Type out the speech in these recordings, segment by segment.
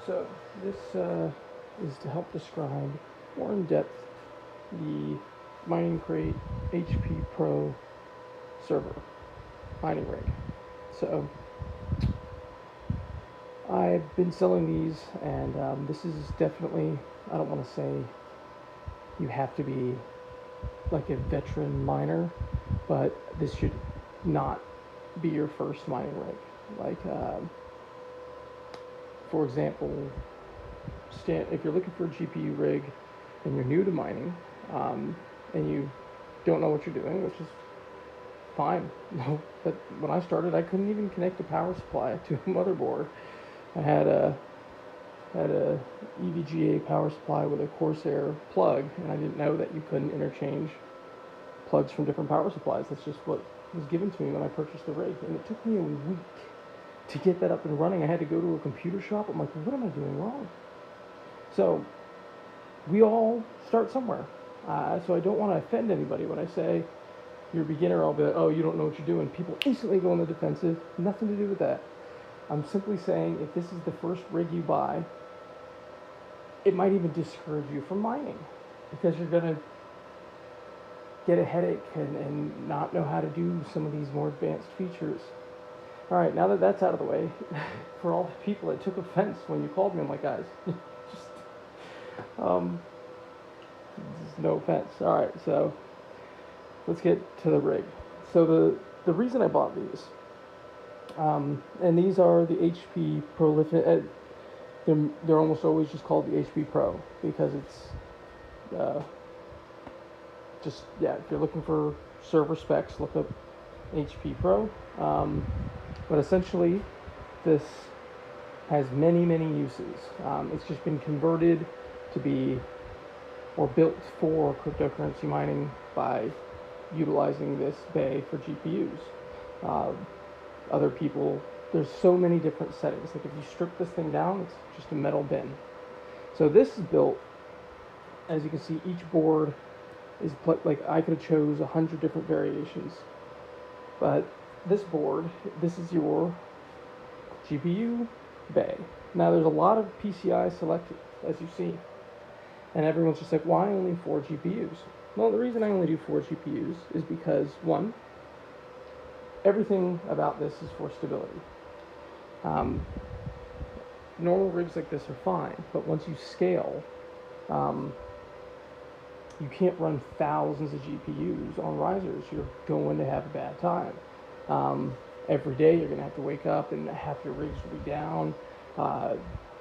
So this is to help describe more in depth the Mining Crate HP Pro server mining rig. So I've been selling these, and this is definitely, I don't want to say you have to be like a veteran miner, but this should not be your first mining rig. Like, for example, if you're looking for a GPU rig and you're new to mining, and you don't know what you're doing, which is fine. No, but when I started, I couldn't even connect a power supply to a motherboard. I had a EVGA power supply with a Corsair plug, and I didn't know that you couldn't interchange plugs from different power supplies. That's just what was given to me when I purchased the rig, and it took me a week to get that up and running. I had to go to a computer shop. I'm like, what am I doing wrong? So we all start somewhere. So I don't want to offend anybody when I say you're a beginner. I'll be like, oh, you don't know what you're doing. People instantly go on the defensive. Nothing to do with that. I'm simply saying if this is the first rig you buy, it might even discourage you from mining because you're going to get a headache and not know how to do some of these more advanced features. All right, now that that's out of the way, for all the people that took offense when you called me, I'm like, guys, just, no offense. All right, so let's get to the rig. So the reason I bought these, and these are the HP Prolific. They're almost always just called the HP Pro because it's just, yeah, if you're looking for server specs, look up HP Pro. But essentially, this has many, many uses. It's just been converted to be, or built for cryptocurrency mining by utilizing this bay for GPUs. Other people, there's so many different settings. Like if you strip this thing down, it's just a metal bin. So this is built, as you can see, each board is like I could have chose 100 different variations, but this board, this is your GPU bay. Now there's a lot of PCI selected, as you see, and everyone's just like, why only 4 GPUs? Well, the reason I only do 4 GPUs is because, one, everything about this is for stability. Normal rigs like this are fine, but once you scale, you can't run thousands of GPUs on risers. You're going to have a bad time. Every day you're going to have to wake up and half your rigs will be down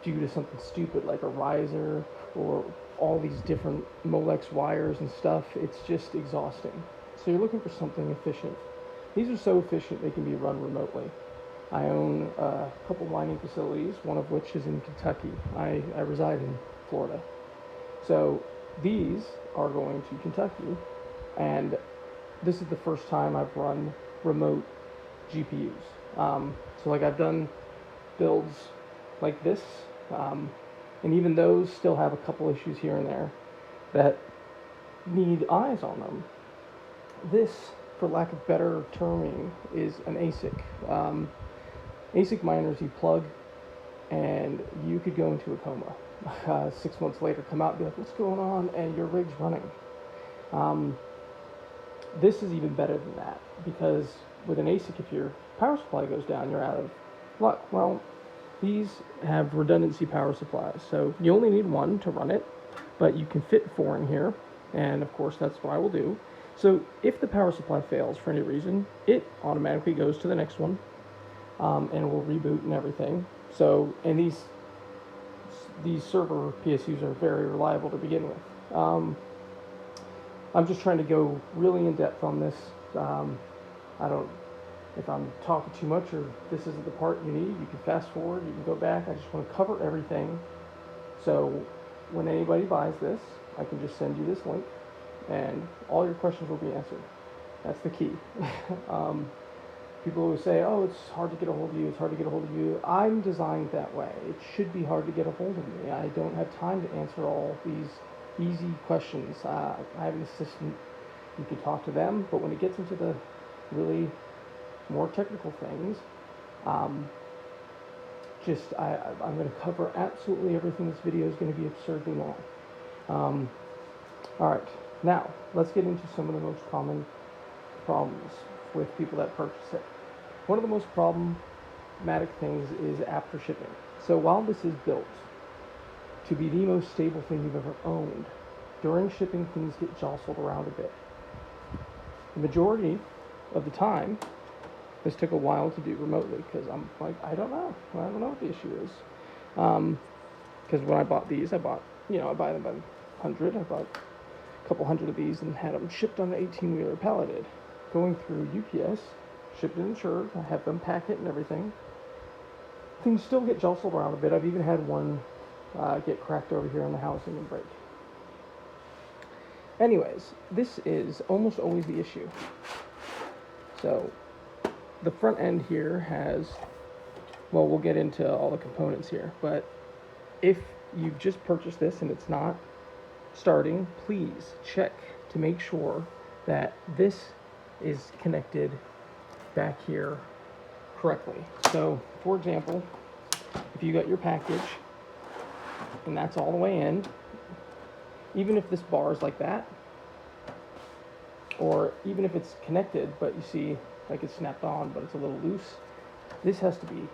due to something stupid like a riser or all these different Molex wires and stuff. It's just exhausting. So you're looking for something efficient. These are so efficient they can be run remotely. I own a couple mining facilities, one of which is in Kentucky. I reside in Florida. So these are going to Kentucky, and this is the first time I've run remote GPUs. So like I've done builds like this, and even those still have a couple issues here and there that need eyes on them. This, for lack of better terming, is an ASIC. ASIC miners you plug, and you could go into a coma. 6 months later, come out and be like, what's going on? And your rig's running. This is even better than that, because with an ASIC, if your power supply goes down, you're out of luck. Well, these have redundancy power supplies, so you only need one to run it, but you can fit 4 in here, and of course that's what I will do. So if the power supply fails for any reason, it automatically goes to the next one, and it will reboot and everything. So, and these server PSUs are very reliable to begin with. I'm just trying to go really in depth on this. If I'm talking too much or this isn't the part you need, you can fast forward, you can go back. I just want to cover everything. So when anybody buys this, I can just send you this link and all your questions will be answered. That's the key. People always say, oh, it's hard to get a hold of you, it's hard to get a hold of you. I'm designed that way. It should be hard to get a hold of me. I don't have time to answer all these easy questions. I have an assistant. You can talk to them, but when it gets into the really more technical things, I'm going to cover absolutely everything. This video is going to be absurdly long. All right, now let's get into some of the most common problems with people that purchase it. One of the most problematic things is after shipping. So while this is built to be the most stable thing you've ever owned, during shipping things get jostled around a bit. The majority of the time, this took a while to do remotely because I'm like, I don't know what the issue is. Because when I bought these, I buy them by the 100. I bought a couple hundred of these and had them shipped on an 18-wheeler palleted, going through UPS, shipped and insured. I have them pack it and everything. Things still get jostled around a bit. I've even had one get cracked over here in the housing and break. Anyways, this is almost always the issue. So the front end here has, well, we'll get into all the components here, but if you've just purchased this and it's not starting, please check to make sure that this is connected back here correctly. So, for example, if you got your package and that's all the way in, even if this bar is like that, or even if it's connected, but you see like it's snapped on, but it's a little loose, this has to be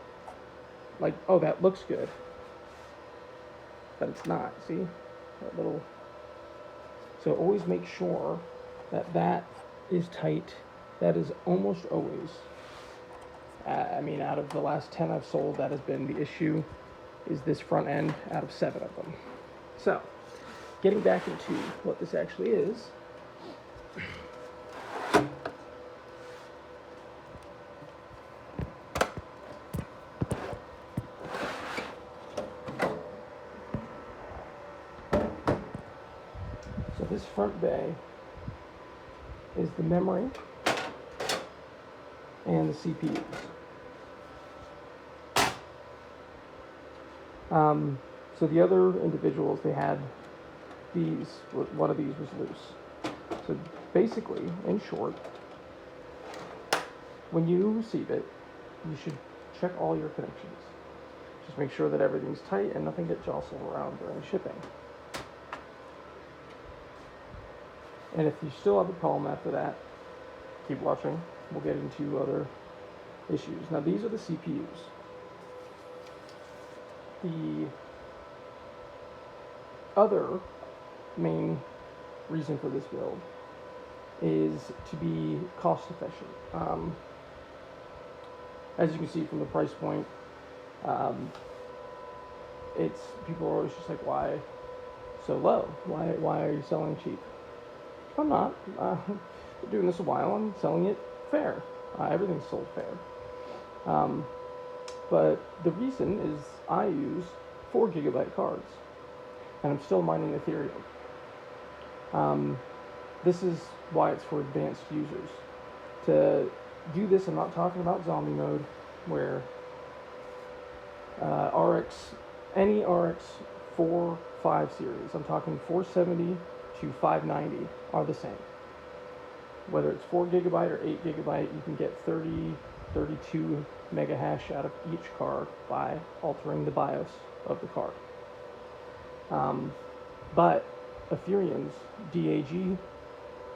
like, oh, that looks good, but it's not. See that little? So always make sure that that is tight. That is almost always, out of the last 10 I've sold, that has been the issue, is this front end out of 7 of them. So getting back into what this actually is, so this front bay is the memory and the CPUs. So the other individuals, they had these, one of these was loose. So basically, in short, when you receive it, you should check all your connections. Just make sure that everything's tight and nothing gets jostled around during shipping. And if you still have a problem after that, keep watching. We'll get into other issues. Now these are the CPUs. The other main reason for this build is to be cost efficient. As you can see from the price point, people are always just like, why so low? Why are you selling cheap? I'm not. Been doing this a while. I'm selling it fair. Everything's sold fair. But the reason is I use 4 gigabyte cards, and I'm still mining Ethereum. This is why it's for advanced users. To do this, I'm not talking about zombie mode, where any RX 4, 5 series, I'm talking 470 to 590 are the same. Whether it's 4 gigabyte or 8 gigabyte, you can get 32 mega hash out of each card by altering the BIOS of the card. But Ethereum's DAG,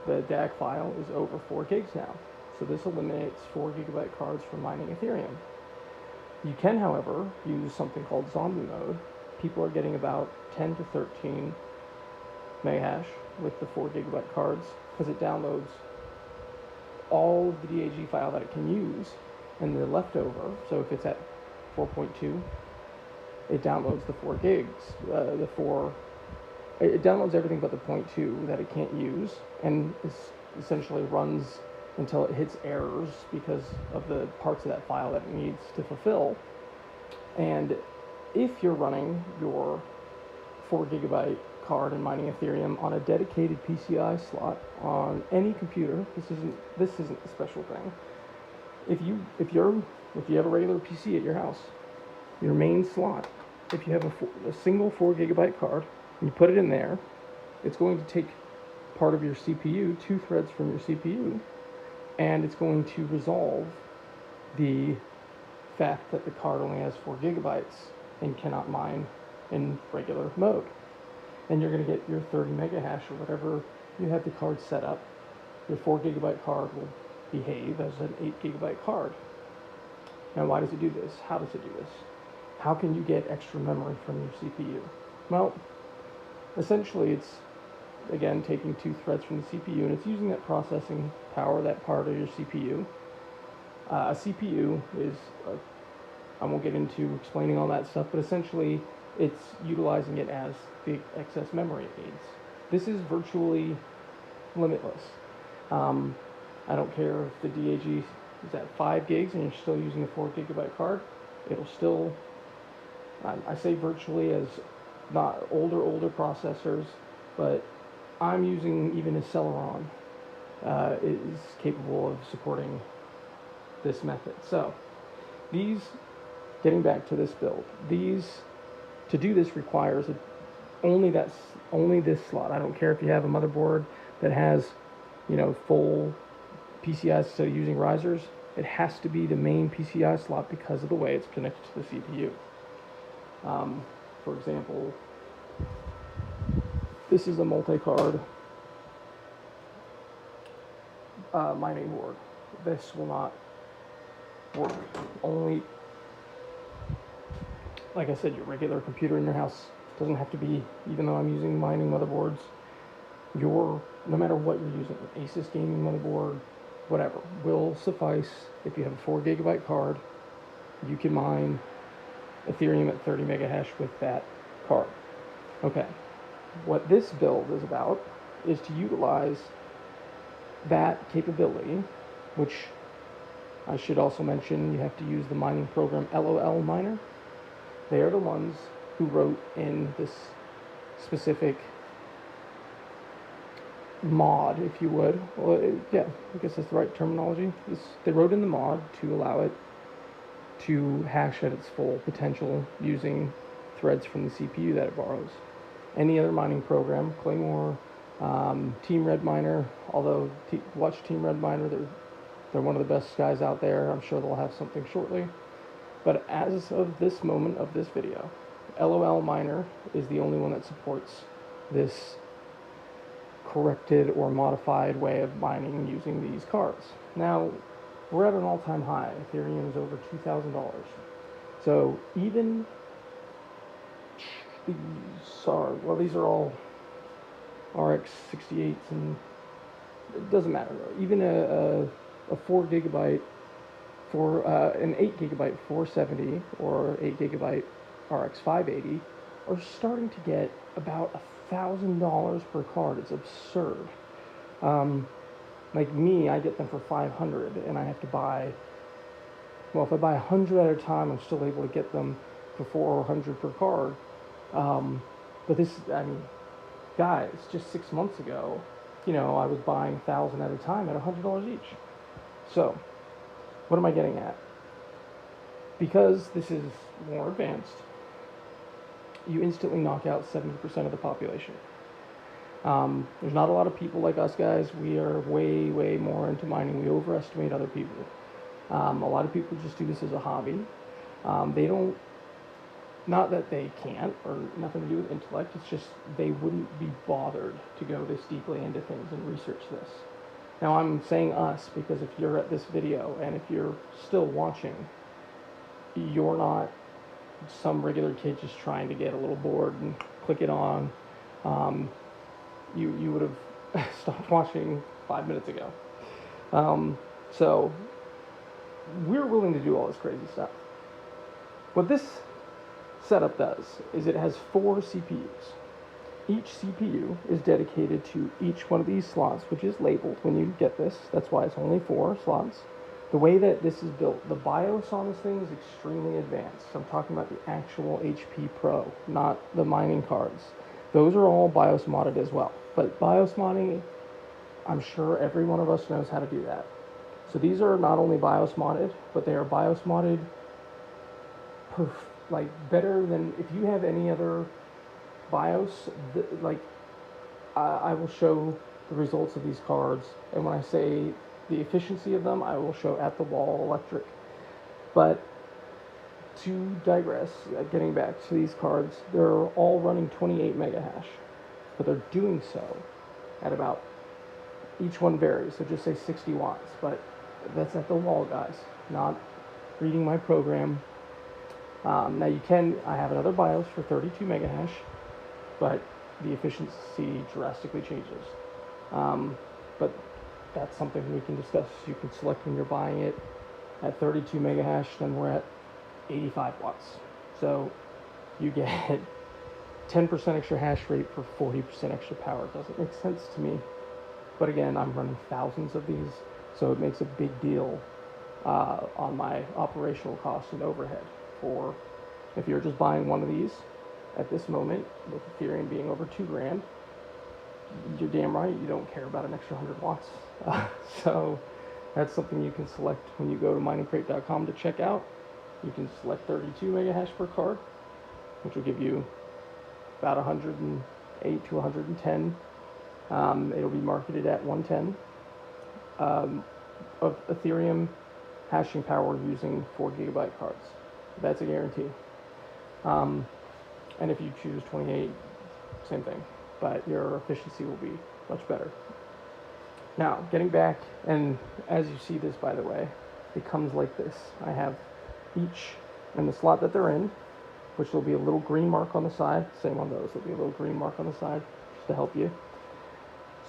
the DAG file, is over 4 gigs now. So this eliminates 4 gigabyte cards from mining Ethereum. You can, however, use something called zombie mode. People are getting about 10 to 13 mega hash with the 4 gigabyte cards because it downloads all of the DAG file that it can use, and the leftover, so if it's at 4.2, it downloads the 4 gigs, it downloads everything but the 0.2 that it can't use, and essentially runs until it hits errors because of the parts of that file that it needs to fulfill. And if you're running your 4 gigabyte card and mining Ethereum on a dedicated PCI slot on any computer, this isn't a special thing. If you have a regular PC at your house, your main slot, if you have a single 4 gigabyte card and you put it in there, it's going to take part of your CPU, 2 threads from your CPU, and it's going to resolve the fact that the card only has 4 gigabytes and cannot mine in regular mode. And you're going to get your 30 mega hash or whatever you have the card set up. Your 4 gigabyte card will behave as an 8 gigabyte card. Now, why does it do this? How does it do this? How can you get extra memory from your CPU? Well, essentially it's, again, taking 2 threads from the CPU, and it's using that processing power, that part of your CPU. A CPU is, I won't get into explaining all that stuff, but essentially it's utilizing it as the excess memory it needs. This is virtually limitless. I don't care if the DAG is at 5 gigs and you're still using a 4 gigabyte card, it'll still, I say virtually as not older processors, but I'm using even a Celeron is capable of supporting this method. So these, getting back to this build, to do this requires only this slot. I don't care if you have a motherboard that has, full PCI, so using risers, it has to be the main PCI slot because of the way it's connected to the CPU. For example, this is a multi-card mining board. This will not work. Only, like I said, your regular computer in your house doesn't have to be, even though I'm using mining motherboards, no matter what you're using, an Asus gaming motherboard, whatever, will suffice. If you have a 4 gigabyte card, you can mine Ethereum at 30 mega hash with that card. Okay, what this build is about is to utilize that capability, which I should also mention, you have to use the mining program LOL Miner. They are the ones who wrote in this specific mod, if you would. Well, yeah, I guess that's the right terminology. They wrote in the mod to allow it to hash at its full potential using threads from the CPU that it borrows. Any other mining program, Claymore, Team Red Miner, although watch Team Red Miner, they're one of the best guys out there. I'm sure they'll have something shortly. But as of this moment of this video, LOL Miner is the only one that supports this corrected or modified way of mining using these cards. Now, we're at an all-time high. Ethereum is over $2,000. So even these are all RX 68s, and it doesn't matter though. Even a 4 gigabyte for an 8 gigabyte 470 or 8 gigabyte RX 580 are starting to get about $1,000 per card. It's absurd. Like me, I get them for $500, and I have to buy. Well, if I buy 100 at a time, I'm still able to get them for $400 per card. But this, I mean, guys, just 6 months ago, I was buying 1,000 at a time at $100 each. So, what am I getting at? Because this is more advanced, you instantly knock out 70% of the population. There's not a lot of people like us guys. We are way, way more into mining. We overestimate other people. A lot of people just do this as a hobby. They don't, not that they can't or nothing to do with intellect, it's just they wouldn't be bothered to go this deeply into things and research this. Now I'm saying us because if you're at this video and if you're still watching, you're not some regular kid just trying to get a little bored and click it on. You would have stopped watching 5 minutes ago. So we're willing to do all this crazy stuff. What this setup does is it has 4 CPUs. Each CPU is dedicated to each one of these slots, which is labeled when you get this. That's why it's only 4 slots. The way that this is built, the BIOS on this thing is extremely advanced. I'm talking about the actual HP Pro, not the mining cards. Those are all BIOS modded as well. But BIOS modding, I'm sure every one of us knows how to do that. So these are not only BIOS modded, but they are BIOS modded better than if you have any other BIOS. I will show the results of these cards, and when I say the efficiency of them, I will show at the wall electric. But to digress, getting back to these cards, they're all running 28 mega hash, but they're doing so at about, each one varies, so just say 60 watts, but that's at the wall, guys, not reading my program. Now I have another BIOS for 32 mega hash, but the efficiency drastically changes. But that's something we can discuss. You can select when you're buying it at 32 mega hash, then we're at 85 watts. So you get 10% extra hash rate for 40% extra power. It doesn't make sense to me. But again, I'm running thousands of these, so it makes a big deal on my operational costs and overhead. For if you're just buying one of these at this moment, with Ethereum being over $2,000, you're damn right you don't care about an extra 100 watts. So that's something you can select when you go to miningcrate.com to check out. You can select 32 mega hash per card, which will give you about 108 to 110. It'll be marketed at 110 of Ethereum hashing power using 4 gigabyte cards. That's a guarantee. And if you choose 28, same thing, but your efficiency will be much better. Now, getting back, and as you see this, by the way, it comes like this. I have each in the slot that they're in, which will be a little green mark on the side. Same on those, there'll be a little green mark on the side just to help you.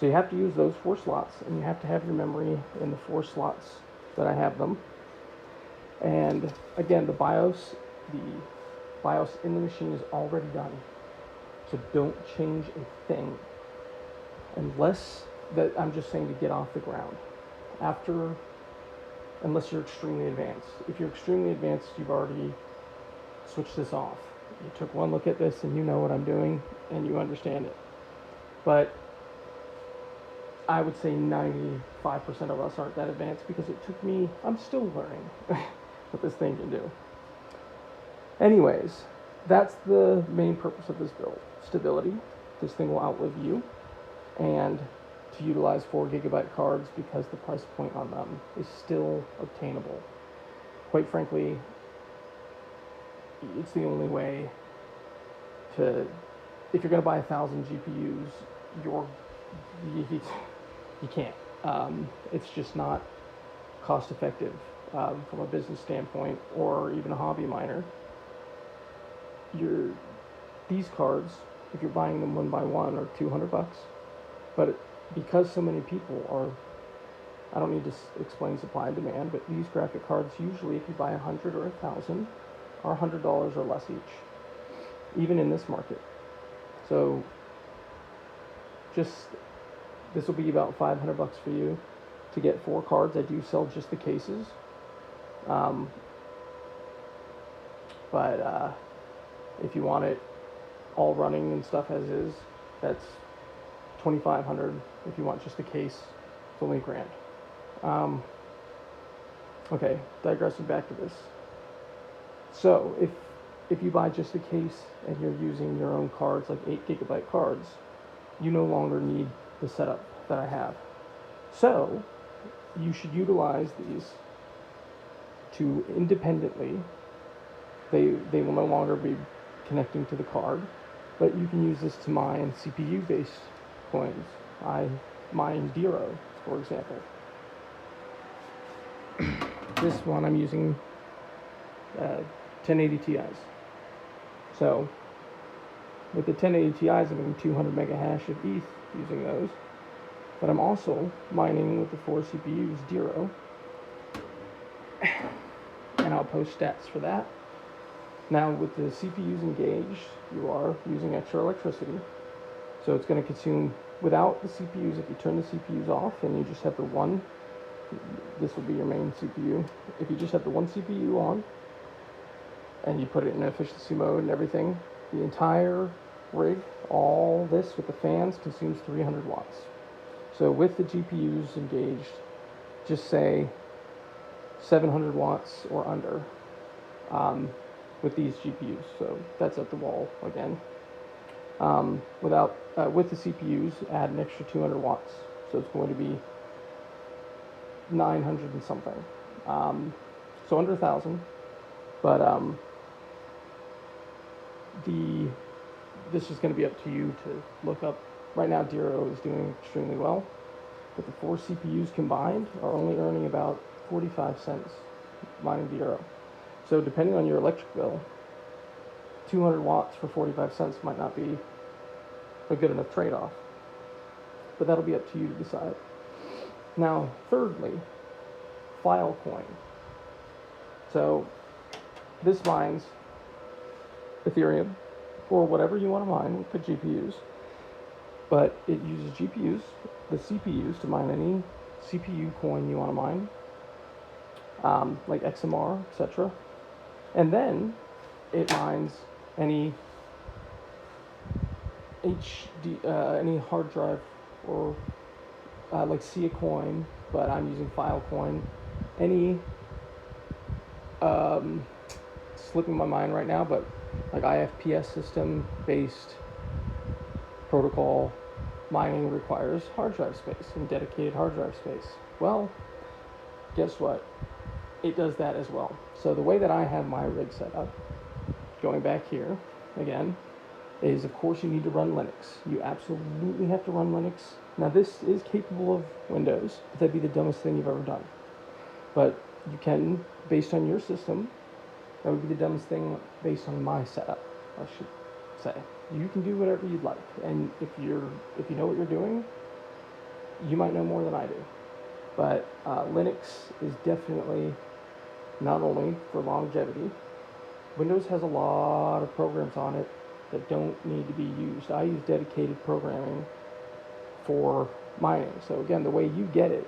So you have to use those 4 slots, and you have to have your memory in the 4 slots that I have them. And again, the BIOS in the machine is already done. So don't change a thing. Unless that, I'm just saying to get off the ground. Unless you're extremely advanced. If you're extremely advanced, you've already switched this off. You took one look at this and you know what I'm doing and you understand it. But I would say 95% of us aren't that advanced because it took me, I'm still learning what this thing can do. Anyways, that's the main purpose of this build. Stability. This thing will outlive you. And to utilize 4 gigabyte cards because the price point on them is still obtainable. Quite frankly, it's the only way to, if you're going to buy 1,000 GPUs, you can't. It's just not cost effective from a business standpoint or even a hobby miner. These cards, if you're buying them one by one, are $200, but because so many people are, I don't need to explain supply and demand, but these graphic cards usually, if you buy 100 or 1,000, are $100 or less each, even in this market. So this will be about $500 for you to get 4 cards. I do sell just the cases, but if you want it all running and stuff as is, that's $2,500. If you want just the case, it's only $1,000. Okay, digressing back to this. So if you buy just the case and you're using your own cards, like 8 gigabyte cards, you no longer need the setup that I have. So you should utilize these to independently, they will no longer be connecting to the card, but you can use this to mine CPU based coins. I mine Dero, for example. This one I'm using 1080 Ti's. So with the 1080 Ti's, I'm getting 200 mega hash of ETH using those. But I'm also mining with the 4 CPUs Dero. And I'll post stats for that. Now with the CPUs engaged, you are using extra electricity. So it's going to consume, without the CPUs, if you turn the CPUs off and you just have the one, this will be your main CPU. If you just have the one CPU on and you put it in efficiency mode and everything, the entire rig, all this with the fans, consumes 300 watts. So with the GPUs engaged, just say 700 watts or under with these GPUs. So that's at the wall again. With the CPUs, add an extra 200 watts. So it's going to be 900 and something. So under 1,000. But this is going to be up to you to look up. Right now, Dero is doing extremely well, but the 4 CPUs combined are only earning about 45 cents mining Dero. So depending on your electric bill, 200 watts for 45 cents might not be a good enough trade-off, but that'll be up to you to decide. Now, thirdly, filecoin. So this mines Ethereum or whatever you want to mine with the GPUs, but it uses GPUs, the CPUs, to mine any CPU coin you want to mine, like XMR, etc. And then it mines any any hard drive or like see a coin, but I'm using filecoin. Any slipping my mind right now, but like IFPS system based protocol mining requires hard drive space and dedicated hard drive space. Well, guess what? It does that as well. So the way that I have my rig set up, going back here again, is of course you need to run Linux. You absolutely have to run Linux. Now this is capable of Windows, but that'd be the dumbest thing you've ever done. But you can, based on your system, that would be the dumbest thing based on my setup, I should say. You can do whatever you'd like, and if you know what you're doing, you might know more than I do. But Linux is definitely not only for longevity. Windows has a lot of programs on it that don't need to be used. I use dedicated programming for mining. So again, the way you get it,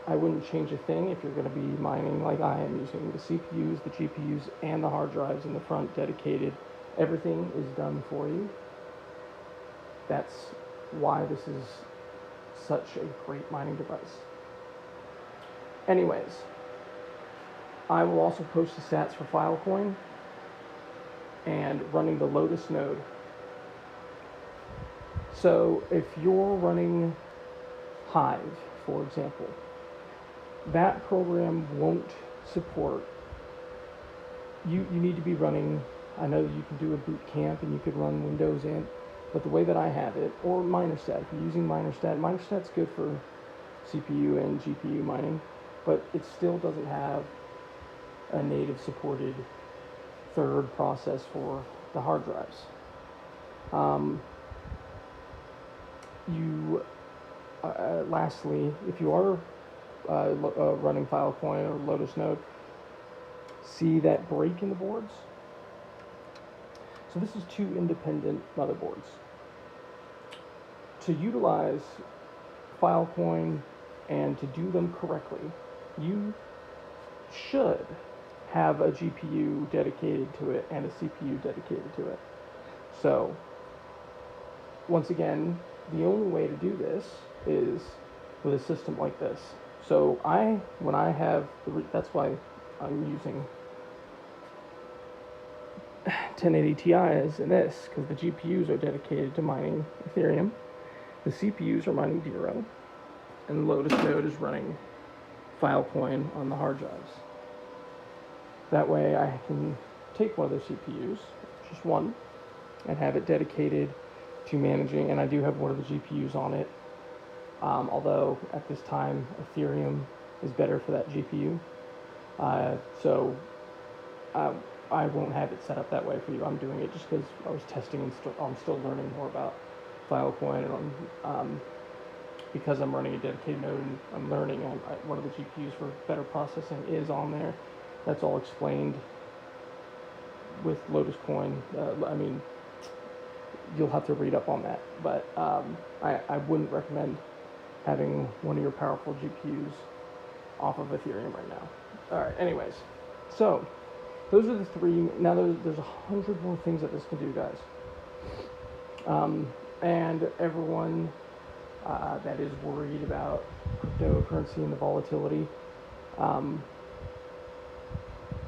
I wouldn't change a thing if you're going to be mining like I am, using the CPUs, the GPUs, and the hard drives in the front dedicated. Everything is done for you. That's why this is such a great mining device. Anyways, I will also post the stats for filecoin and running the Lotus node. So if you're running Hive, for example, that program won't support, you need to be running, I know you can do a boot camp and you could run Windows in, but the way that I have it, or Minerstat, if you're using Minerstat's good for CPU and GPU mining, but it still doesn't have a native supported third process for the hard drives. Lastly, if you are running filecoin or Lotus node, see that break in the boards? So this is 2 independent motherboards. To utilize filecoin and to do them correctly, you should have a GPU dedicated to it and a CPU dedicated to it. So once again, the only way to do this is with a system like this. So when I have, that's why I'm using 1080 Ti's in this, because the GPUs are dedicated to mining Ethereum, the CPUs are mining Dero, and the Lotus node is running filecoin on the hard drives. That way I can take one of those CPUs, just one, and have it dedicated to managing, and I do have one of the GPUs on it, although at this time Ethereum is better for that GPU. So I won't have it set up that way for you. I'm doing it just because I was testing and I'm still learning more about filecoin, and because I'm running a dedicated node and I'm learning, one of the GPUs for better processing is on there. That's all explained with Lotus Coin. I mean, you'll have to read up on that, but I wouldn't recommend having one of your powerful GPUs off of Ethereum right now. All right, anyways, so those are the 3. Now there's 100 more things that this can do, guys. And everyone that is worried about cryptocurrency and the volatility,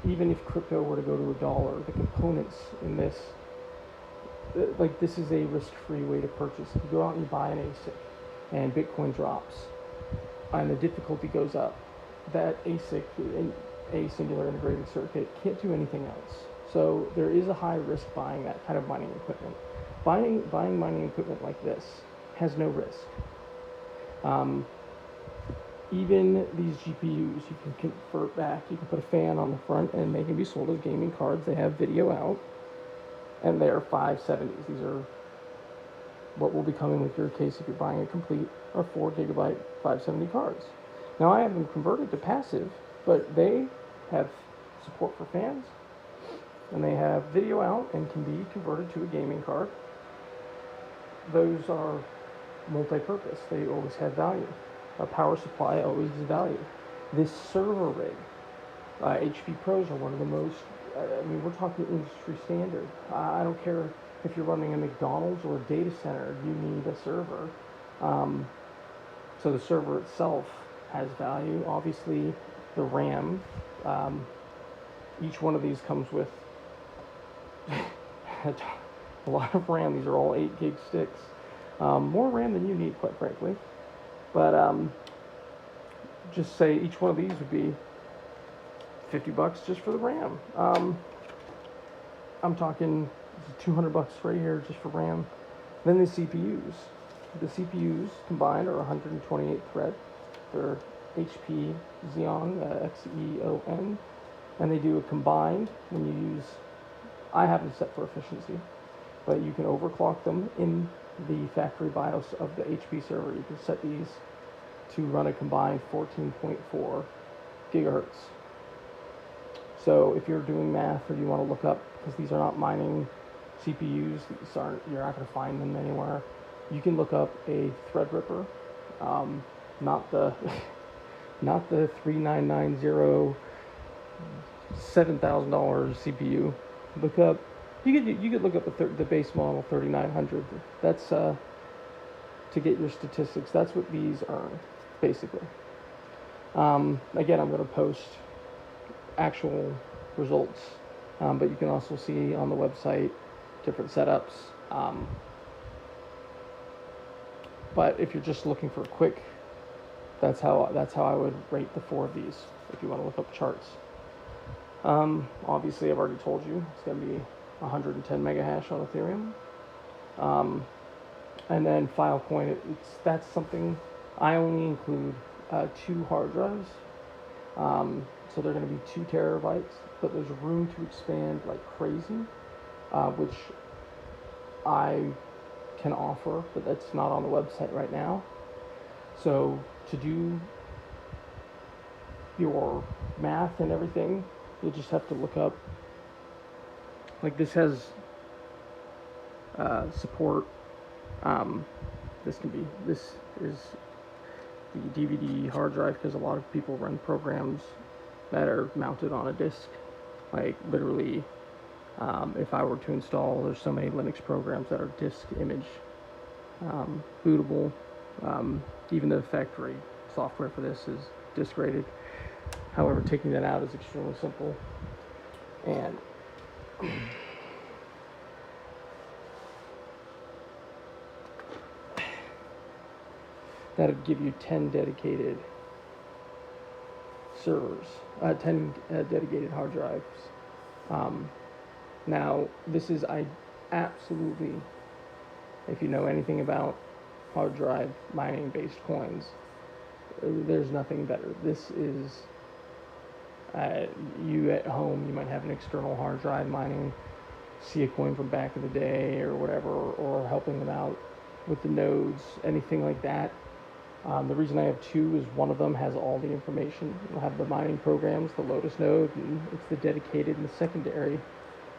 even if crypto were to go to $1, the components in this, like, this is a risk-free way to purchase. If you go out and you buy an ASIC and Bitcoin drops and the difficulty goes up, that ASIC, a singular integrated circuit, can't do anything else. So there is a high risk buying that kind of mining equipment. Buying mining equipment like this has no risk. Even these GPUs, you can convert back. You can put a fan on the front, and they can be sold as gaming cards. They have video out, and they're 570s. These are what will be coming with your case if you're buying a complete or 4 gigabyte 570 cards. Now I have them converted to passive, but they have support for fans, and they have video out and can be converted to a gaming card. Those are multi-purpose. They always have value. A power supply always has value. This server rig, HP Pros are one of the most, we're talking industry standard. I don't care if you're running a McDonald's or a data center, you need a server. So the server itself has value. Obviously, the RAM, each one of these comes with a lot of RAM. These are all 8 gig sticks. More RAM than you need, quite frankly. But just say each one of these would be $50 just for the RAM. I'm talking $200 right here just for RAM. Then the CPUs. The CPUs combined are 128 thread. They're HP Xeon, Xeon, and they do a combined when you use, I have them set for efficiency, but you can overclock them in the factory BIOS of the HP server. You can set these to run a combined 14.4 gigahertz. So if you're doing math or you want to look up, because these are not mining CPUs, these aren't, you're not going to find them anywhere. You can look up a Threadripper, not the not the 3990 $7,000 CPU. Look up. You could look up the base model 3900. That's to get your statistics. That's what these earn, basically. Again, I'm going to post actual results, but you can also see on the website different setups. But if you're just looking for a quick, that's how I would rate the 4 of these. If you want to look up charts. Obviously, I've already told you it's going to be 110 mega hash on Ethereum. And then filecoin, that's something I only include 2 hard drives. So they're going to be 2 terabytes, but there's room to expand like crazy, which I can offer, but that's not on the website right now. So to do your math and everything, you'll just have to look up, like this has support. This is the DVD hard drive, because a lot of people run programs that are mounted on a disk. Like literally, if I were to install, there's so many Linux programs that are disk image bootable. Even the factory software for this is disk rated. However, taking that out is extremely simple. And that would give you 10 dedicated servers, 10 dedicated hard drives. Now, this is, I absolutely, if you know anything about hard drive mining based coins, there's nothing better. This is, you at home, you might have an external hard drive mining, see a coin from back in the day or whatever, or helping them out with the nodes, anything like that. The reason I have 2 is one of them has all the information. It'll have the mining programs, the Lotus node, and it's the dedicated, and the secondary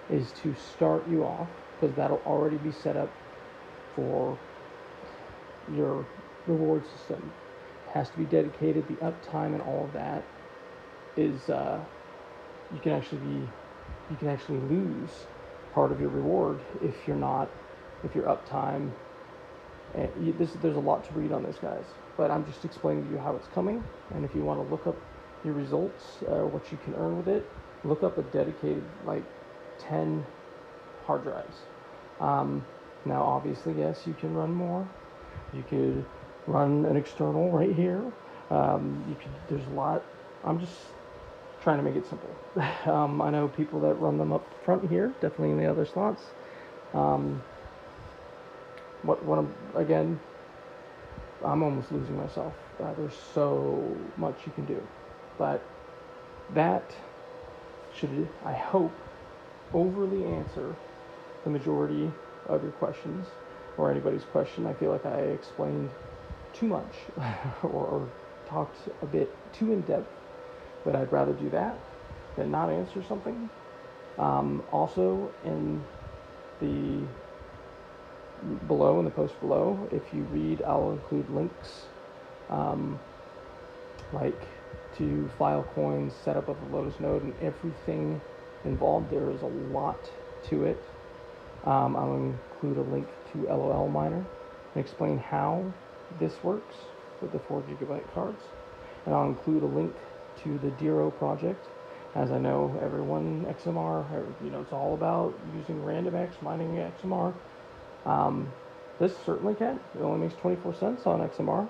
is to start you off, because that'll already be set up for your reward system. It has to be dedicated. The uptime and all of that is you can actually lose part of your reward if your uptime. There's a lot to read on this, guys, but I'm just explaining to you how it's coming. And if you want to look up your results, what you can earn with it, look up a dedicated like 10 hard drives. Now, obviously, yes, you can run more. You could run an external right here. There's a lot. I'm just trying to make it simple. I know people that run them up front here, definitely in the other slots. Again, I'm almost losing myself. There's so much you can do, but that should, I hope, overly answer the majority of your questions, or anybody's question. I feel like I explained too much or talked a bit too in depth, but I'd rather do that than not answer something. Also, in the post below, if you read, I'll include links like to filecoin, setup of the Lotus node, and everything involved. There is a lot to it. I'll include a link to LOL miner and explain how this works with the 4 GB cards, and I'll include a link to the Dero project. As I know, everyone, XMR, it's all about using RandomX, mining XMR. This certainly can. It only makes 24 cents on XMR.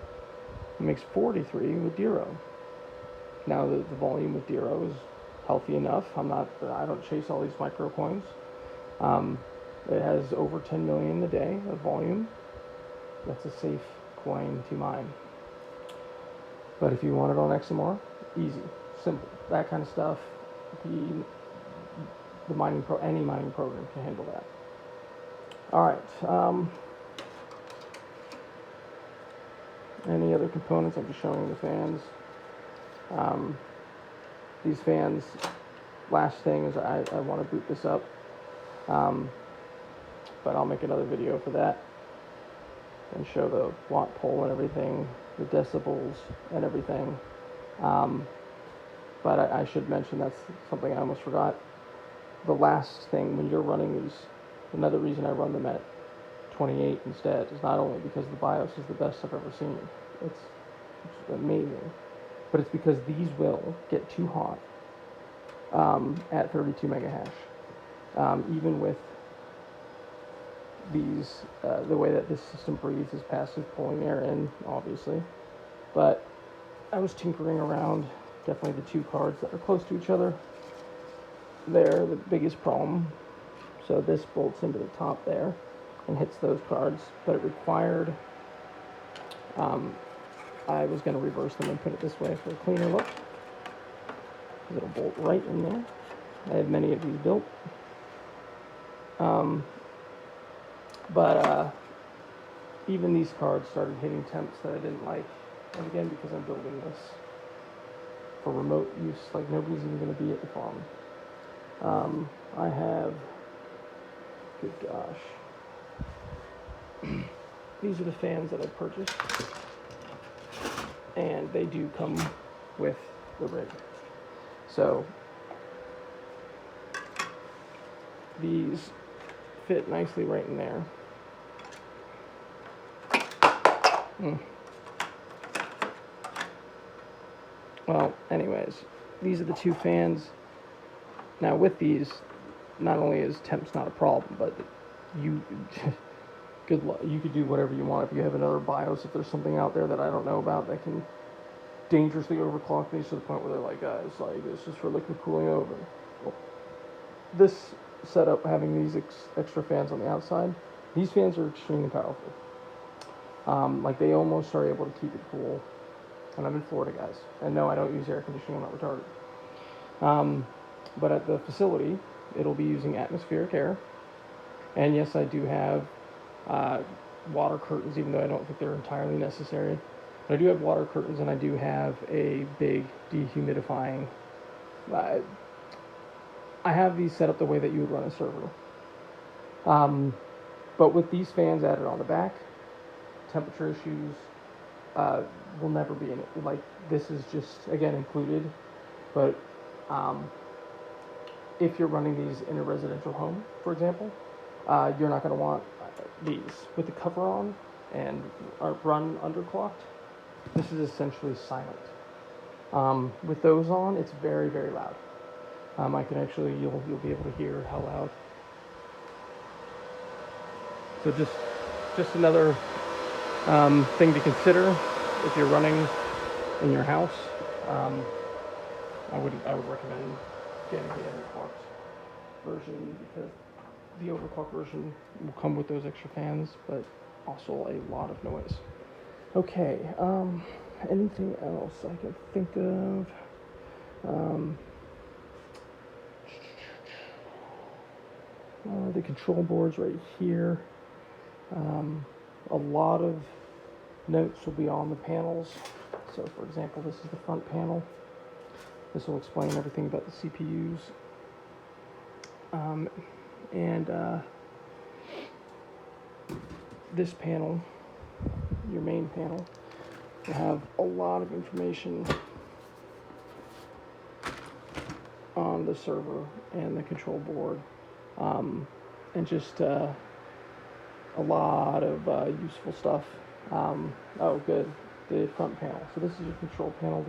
It makes 43 with Dero. Now the volume with Dero is healthy enough. I don't chase all these micro coins. It has over 10 million a day of volume. That's a safe coin to mine. But if you want it on XMR, easy, simple, that kind of stuff. Any mining program can handle that. All right. Any other components? I'm just showing the fans. These fans. Last thing is I want to boot this up, but I'll make another video for that and show the watt pole and everything, the decibels and everything. But I should mention, that's something I almost forgot. The last thing, when you're running these, another reason I run them at 28 instead is not only because the BIOS is the best I've ever seen. It's amazing. But it's because these will get too hot at 32 mega hash. Even with these, the way that this system breathes is passive, pulling air in, obviously. But I was tinkering around. Definitely the two cards that are close to each other, they're the biggest problem. So this bolts into the top there and hits those cards, but it required, I was going to reverse them and put it this way for a cleaner look, because it'll bolt right in there. I have many of these built. But even these cards started hitting temps that I didn't like. And again, because I'm building this for remote use, like nobody's even going to be at the farm. I have, good gosh, these are the fans that I purchased, and they do come with the rig. So these fit nicely right in there. Well, anyways, these are the two fans. Now with these, not only is temps not a problem, but good luck. You could do whatever you want. If you have another BIOS, if there's something out there that I don't know about that can dangerously overclock these to the point where they're like, guys, like this is for liquid cooling over. Well, this setup, having these extra fans on the outside, these fans are extremely powerful. Like they almost are able to keep it cool. And I'm in Florida, guys. And no, I don't use air conditioning. I'm not retarded. But at the facility, it'll be using atmospheric air. And yes, I do have water curtains, even though I don't think they're entirely necessary. But I do have water curtains, and I do have a big dehumidifying. I have these set up the way that you would run a server. But with these fans added on the back, temperature issues will never be in it. Like, this is just, again, included. But if you're running these in a residential home, for example, you're not going to want these. With the cover on and run underclocked, this is essentially silent. With those on, it's very, very loud. I can actually, you'll be able to hear how loud. So just another thing to consider if you're running in your house. I would recommend getting the overclocked version because the overclock version will come with those extra fans, but also a lot of noise. Okay, anything else I can think of? The control board's right here. A lot of notes will be on the panels. So for example, this is the front panel. This will explain everything about the CPUs. And this panel, your main panel, will have a lot of information on the server and the control board, and just a lot of useful stuff. Oh, good. The front panel. So this is your control panel.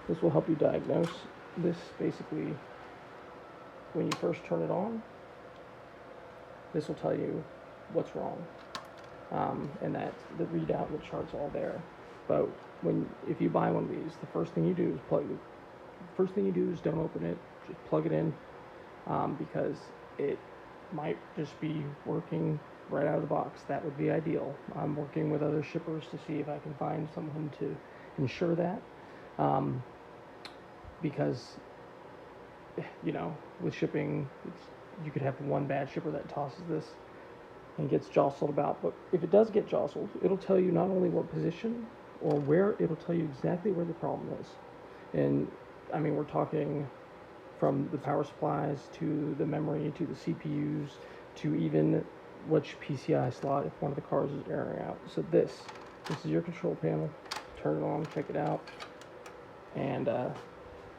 This will help you diagnose. This basically, when you first turn it on, this will tell you what's wrong, and that the readout and the chart's all there. But if you buy one of these, the first thing you do is don't open it. Just plug it in, because it might just be working right out of the box. That would be ideal. I'm working with other shippers to see if I can find someone to ensure that, because with shipping, you could have one bad shipper that tosses this and gets jostled about. But if it does get jostled, it'll tell you not only what position or where, it'll tell you exactly where the problem is. And I mean, we're talking from the power supplies to the memory to the CPUs to even which PCI slot if one of the cars is airing out. So this is your control panel. Turn it on, check it out, and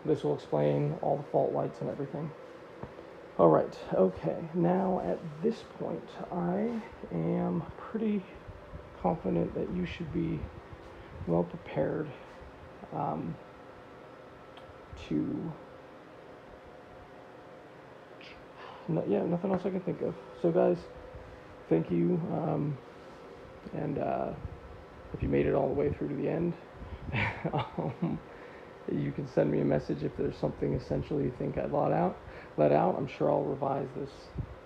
this will explain all the fault lights and everything. All right, okay, now at this point, I am pretty confident that you should be well prepared nothing else I can think of. So guys, thank you, and if you made it all the way through to the end, you can send me a message if there's something essentially you think I'd let out. I'm sure I'll revise this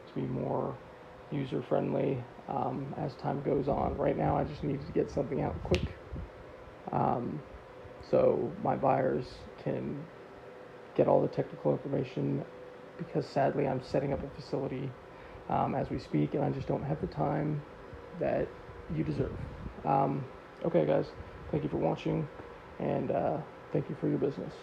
to be more user-friendly as time goes on. Right now, I just need to get something out quick, so my buyers can get all the technical information, because sadly I'm setting up a facility as we speak, and I just don't have the time that you deserve. Okay guys, thank you for watching, and thank you for your business.